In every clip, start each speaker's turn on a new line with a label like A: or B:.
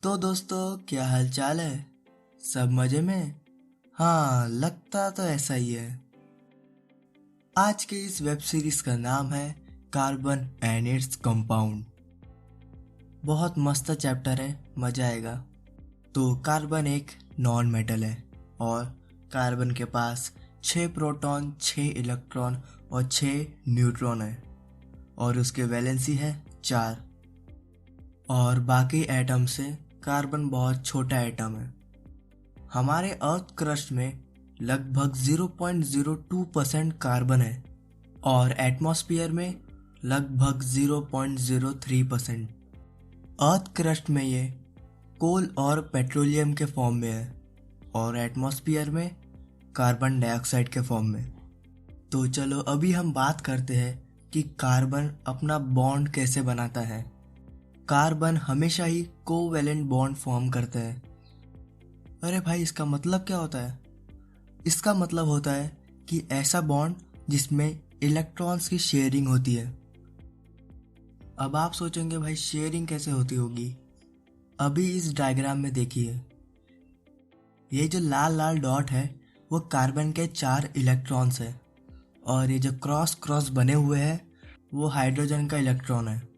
A: तो दोस्तों, क्या हाल चाल है। सब मजे में। हाँ, लगता तो ऐसा ही है। आज के इस वेब सीरीज का नाम है कार्बन एंड इट्स कंपाउंड। बहुत मस्त चैप्टर है, मजा आएगा। तो कार्बन एक नॉन मेटल है और कार्बन के पास 6 प्रोटॉन, 6 इलेक्ट्रॉन और 6 न्यूट्रॉन है और उसकी वैलेंसी है 4। और बाकी एटम से कार्बन बहुत छोटा एटम है। हमारे अर्थ क्रस्ट में लगभग 0.02% कार्बन है और एटमॉस्फेयर में लगभग 0.03%। अर्थ क्रस्ट में ये कोल और पेट्रोलियम के फॉर्म में है और एटमॉस्फेयर में कार्बन डाइऑक्साइड के फॉर्म में। तो चलो अभी हम बात करते हैं कि कार्बन अपना बॉन्ड कैसे बनाता है। कार्बन हमेशा ही कोवैलेंट बॉन्ड फॉर्म करते हैं। अरे भाई, इसका मतलब क्या होता है? इसका मतलब होता है कि ऐसा बॉन्ड जिसमें इलेक्ट्रॉन्स की शेयरिंग होती है। अब आप सोचेंगे भाई शेयरिंग कैसे होती होगी। अभी इस डायग्राम में देखिए, ये जो लाल लाल डॉट है वो कार्बन के 4 इलेक्ट्रॉन्स है और ये जो क्रॉस क्रॉस बने हुए हैं वो हाइड्रोजन का इलेक्ट्रॉन है।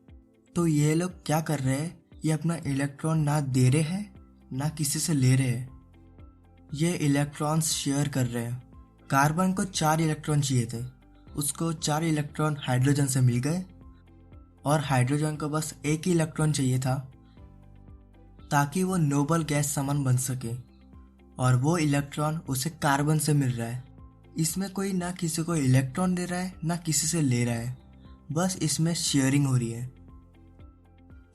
A: तो ये लोग क्या कर रहे हैं, ये अपना इलेक्ट्रॉन ना दे रहे हैं ना किसी से ले रहे हैं। ये इलेक्ट्रॉन्स शेयर कर रहे हैं। कार्बन को 4 इलेक्ट्रॉन चाहिए थे, उसको 4 इलेक्ट्रॉन हाइड्रोजन से मिल गए और हाइड्रोजन को बस एक ही इलेक्ट्रॉन चाहिए था ताकि वो नोबल गैस समान बन सके, और वो इलेक्ट्रॉन उसे कार्बन से मिल रहा है। इसमें कोई ना किसी को इलेक्ट्रॉन दे रहा है ना किसी से ले रहा है, बस इसमें शेयरिंग हो रही है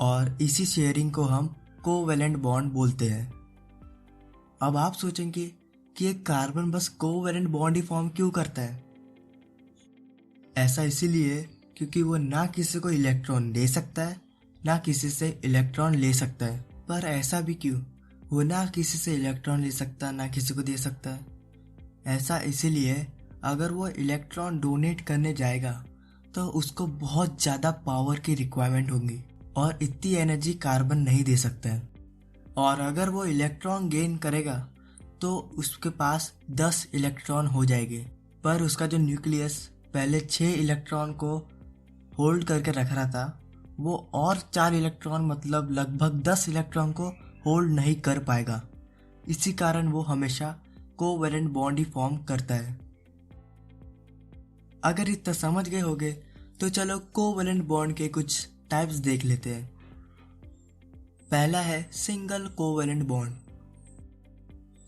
A: और इसी शेयरिंग को हम कोवैलेंट बॉन्ड बोलते हैं। अब आप सोचेंगे कि एक कार्बन बस कोवैलेंट बॉन्ड ही फॉर्म क्यों करता है। ऐसा इसीलिए क्योंकि वो ना किसी को इलेक्ट्रॉन दे सकता है ना किसी से इलेक्ट्रॉन ले सकता है। पर ऐसा भी क्यों, वो ना किसी से इलेक्ट्रॉन ले सकता ना किसी को दे सकता है? ऐसा इसीलिए अगर वो इलेक्ट्रॉन डोनेट करने जाएगा तो उसको बहुत ज़्यादा पावर की रिक्वायरमेंट होगी और इतनी एनर्जी कार्बन नहीं दे सकता है। और अगर वो इलेक्ट्रॉन गेन करेगा तो उसके पास 10 इलेक्ट्रॉन हो जाएंगे, पर उसका जो न्यूक्लियस पहले 6 इलेक्ट्रॉन को होल्ड करके रख रहा था वो और 4 इलेक्ट्रॉन मतलब लगभग 10 इलेक्ट्रॉन को होल्ड नहीं कर पाएगा। इसी कारण वो हमेशा कोवैलेंट बॉन्ड ही फॉर्म करता है। अगर इतना समझ गए होगे तो चलो कोवैलेंट बॉन्ड के कुछ टाइप्स देख लेते हैं। पहला है single covalent bond.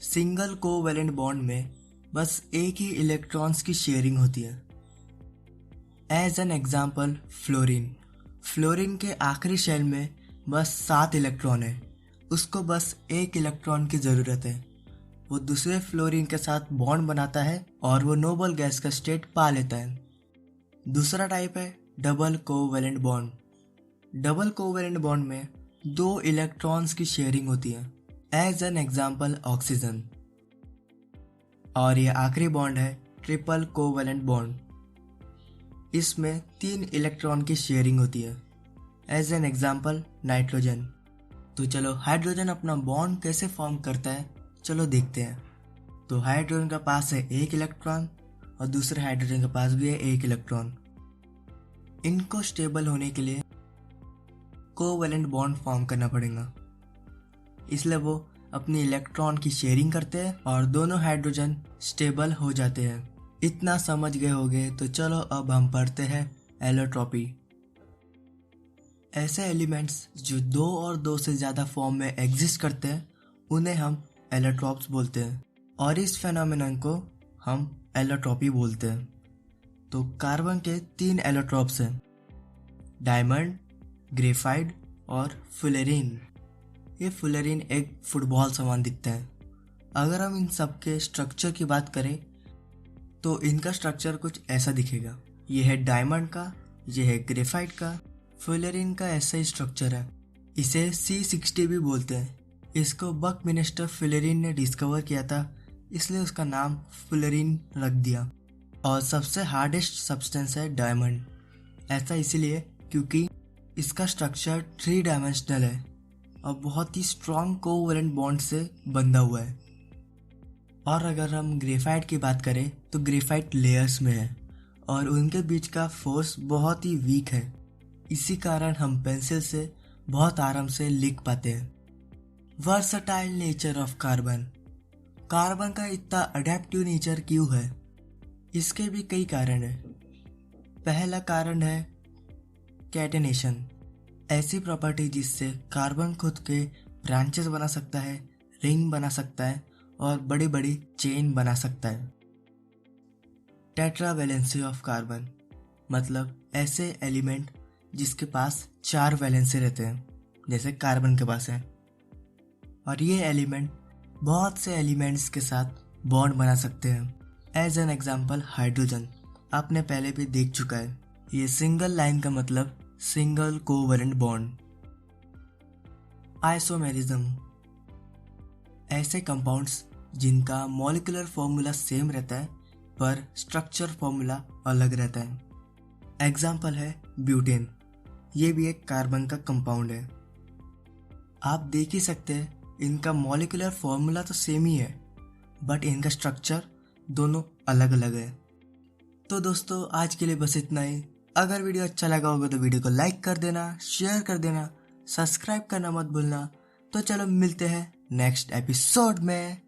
A: Single covalent bond में बस एक ही इलेक्ट्रॉन्स की शेयरिंग होती है। As an example fluorine. Fluorine के आखिरी शेल में बस 7 इलेक्ट्रॉन है, उसको बस एक इलेक्ट्रॉन की ज़रूरत है। वो दूसरे फ्लोरीन के साथ बॉन्ड बनाता है और वो नोबल गैस का स्टेट पा लेता है। दूसरा टाइप है double covalent bond. Double covalent bond में 2 इलेक्ट्रॉन्स की शेयरिंग होती है। As an example oxygen. और ये आखिरी बॉन्ड है ट्रिपल कोवैलेंट बॉन्ड। इसमें 3 इलेक्ट्रॉन की शेयरिंग होती है। As an example nitrogen. तो चलो हाइड्रोजन अपना बॉन्ड कैसे फॉर्म करता है, चलो देखते हैं। तो हाइड्रोजन के पास है 1 इलेक्ट्रॉन और दूसरे हाइड्रोजन के पास भी है 1 इलेक्ट्रॉन। इनको स्टेबल होने के लिए कोवैलेंट बॉन्ड फॉर्म करना पड़ेगा, इसलिए वो अपनी इलेक्ट्रॉन की शेयरिंग करते हैं और दोनों हाइड्रोजन स्टेबल हो जाते हैं। इतना समझ गए होंगे तो चलो अब हम पढ़ते हैं एलोट्रॉपी। ऐसे एलिमेंट्स जो 2 और 2 से ज़्यादा फॉर्म में एग्जिस्ट करते हैं उन्हें हम एलोट्रॉप्स बोलते हैं और इस फेनोमेनन को हम एलोट्रॉपी बोलते हैं। तो कार्बन के 3 एलोट्रॉप्स हैं, डायमंड, ग्रेफाइट और फुलेरिन। ये फुलेरिन एक फुटबॉल समान दिखता है। अगर हम इन सब के स्ट्रक्चर की बात करें तो इनका स्ट्रक्चर कुछ ऐसा दिखेगा। ये है डायमंड का, ये है ग्रेफाइट का, फुलेरिन का ऐसा ही स्ट्रक्चर है। इसे C60 भी बोलते हैं। इसको बकमिनिस्टर फुलेरिन ने डिस्कवर किया था, इसलिए उसका नाम फुलेरिन रख दिया। और सबसे हार्डेस्ट सब्सटेंस है डायमंड। ऐसा इसीलिए क्योंकि इसका स्ट्रक्चर 3 डायमेंशनल है। और बहुत ही स्ट्रॉन्ग कोवैलेंट बॉन्ड से बंधा हुआ है। और अगर हम ग्रेफाइट की बात करें तो ग्रेफाइट लेयर्स में है और उनके बीच का फोर्स बहुत ही वीक है। इसी कारण हम पेंसिल से बहुत आराम से लिख पाते हैं। Versatile nature of carbon. Carbon का इतना अडेप्टिव नेचर क्यों है? इसके भी कई कारण है। पहला कारण है कैटेनेशन, ऐसी प्रॉपर्टी जिससे कार्बन खुद के ब्रांचेस बना सकता है, रिंग बना सकता है और बड़ी बड़ी चेन बना सकता है। टेट्रावैलेंसी ऑफ कार्बन, मतलब ऐसे एलिमेंट जिसके पास 4 वैलेंसी रहते हैं, जैसे कार्बन के पास है। और ये एलिमेंट बहुत से एलिमेंट्स के साथ बॉन्ड बना सकते हैं। एज एन एग्जाम्पल हाइड्रोजन आपने पहले भी देख चुका है। ये सिंगल लाइन का मतलब सिंगल कोवैलेंट बॉन्ड। आइसोमेरिज्म, ऐसे कंपाउंड्स जिनका मॉलिक्यूलर फॉर्मूला सेम रहता है पर स्ट्रक्चर फॉर्मूला अलग रहता है। एग्जाम्पल है ब्यूटेन, ये भी एक कार्बन का कंपाउंड है। आप देख ही सकते हैं इनका मॉलिक्यूलर फॉर्मूला तो सेम ही है बट इनका स्ट्रक्चर दोनों अलग अलग है। तो दोस्तों आज के लिए बस इतना ही। अगर वीडियो अच्छा लगा होगा तो वीडियो को लाइक कर देना, शेयर कर देना, सब्सक्राइब करना मत भूलना। तो चलो मिलते हैं नेक्स्ट एपिसोड में।